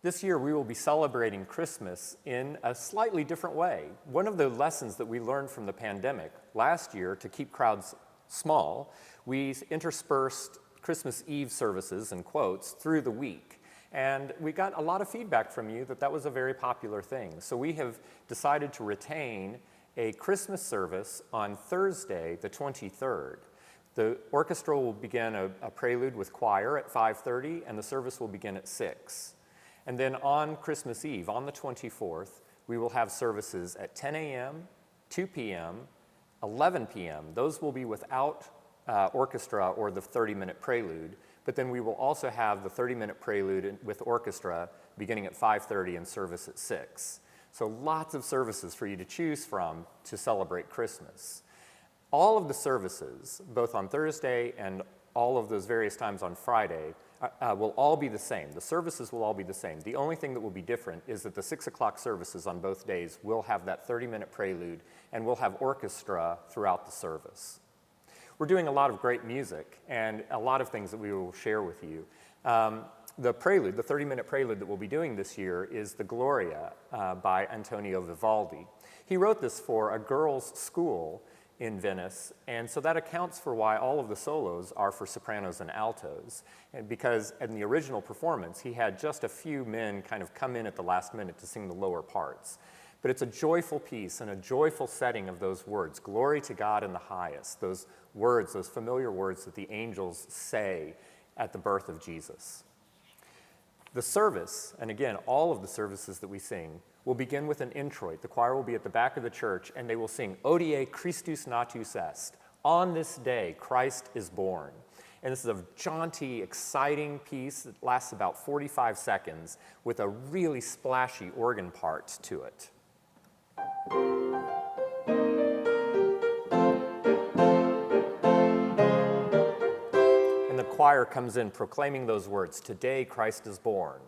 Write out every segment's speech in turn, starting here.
This year we will be celebrating Christmas in a slightly different way. One of the lessons that we learned from the pandemic last year to keep crowds small, we interspersed Christmas Eve services, in quotes, through the week. And we got a lot of feedback from you that that was a very popular thing. So we have decided to retain a Christmas service on Thursday, the 23rd. The orchestra will begin a prelude with choir at 5:30, and the service will begin at 6. And then on Christmas Eve, on the 24th, we will have services at 10 a.m., 2 p.m., 11 p.m. Those will be without orchestra or the 30-minute prelude, but then we will also have the 30-minute prelude with orchestra beginning at 5:30 and service at 6. So lots of services for you to choose from to celebrate Christmas. All of the services, both on Thursday and all of those various times on Friday, will all be the same. The services will all be the same. The only thing that will be different is that the 6 o'clock services on both days will have that 30-minute prelude, and we'll have orchestra throughout the service. We're doing a lot of great music and a lot of things that we will share with you. The prelude, the 30-minute prelude that we'll be doing this year is the Gloria by Antonio Vivaldi. He wrote this for a girls' school in Venice, and so that accounts for why all of the solos are for sopranos and altos. And because in the original performance, he had just a few men kind of come in at the last minute to sing the lower parts. But it's a joyful piece and a joyful setting of those words, glory to God in the highest, those words, those familiar words that the angels say at the birth of Jesus. The service, and again, all of the services that we sing, will begin with an introit. The choir will be at the back of the church, and they will sing, Odie Christus natus est. On this day, Christ is born. And this is a jaunty, exciting piece that lasts about 45 seconds with a really splashy organ part to it. And the choir comes in proclaiming those words, today Christ is born.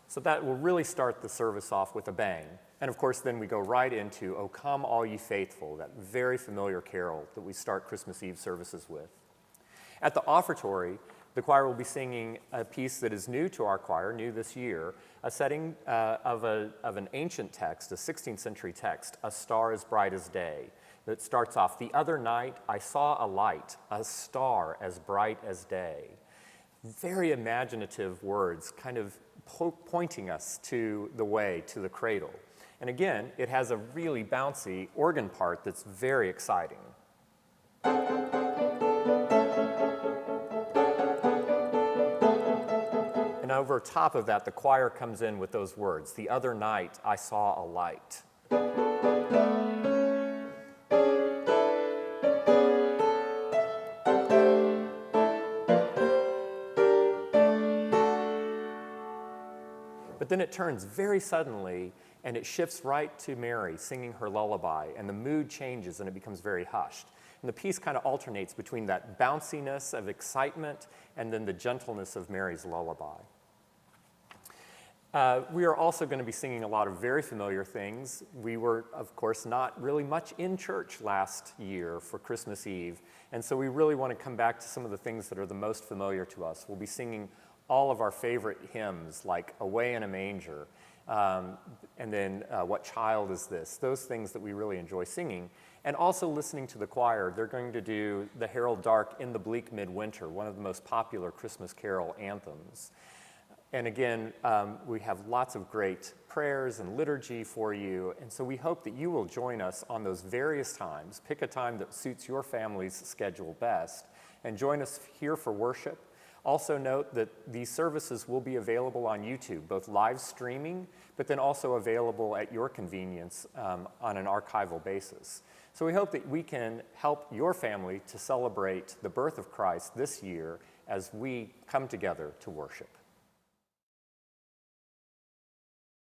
So that will really start the service off with a bang. And of course, then we go right into O Come All Ye Faithful, that very familiar carol that we start Christmas Eve services with. At the offertory, the choir will be singing a piece that is new to our choir, new this year, a setting of an ancient text, a 16th century text, A Star as Bright as Day, that starts off, The other night I saw a light, a star as bright as day. Very imaginative words, kind of pointing us to the way, to the cradle. And again, it has a really bouncy organ part that's very exciting. And over top of that, the choir comes in with those words, the other night I saw a light. But then it turns very suddenly, and it shifts right to Mary singing her lullaby, and the mood changes and it becomes very hushed. And the piece kind of alternates between that bounciness of excitement and then the gentleness of Mary's lullaby. We are also going to be singing a lot of very familiar things. We were, of course, not really much in church last year for Christmas Eve, and so we really want to come back to some of the things that are the most familiar to us. We'll be singing all of our favorite hymns like Away in a Manger, and then What Child Is This? Those things that we really enjoy singing. And also listening to the choir, they're going to do The Herald Dark in the Bleak Midwinter, one of the most popular Christmas carol anthems. And again, we have lots of great prayers and liturgy for you, and so we hope that you will join us on those various times. Pick a time that suits your family's schedule best, and join us here for worship. Also note that these services will be available on YouTube, both live streaming, but then also available at your convenience on an archival basis. So we hope that we can help your family to celebrate the birth of Christ this year as we come together to worship.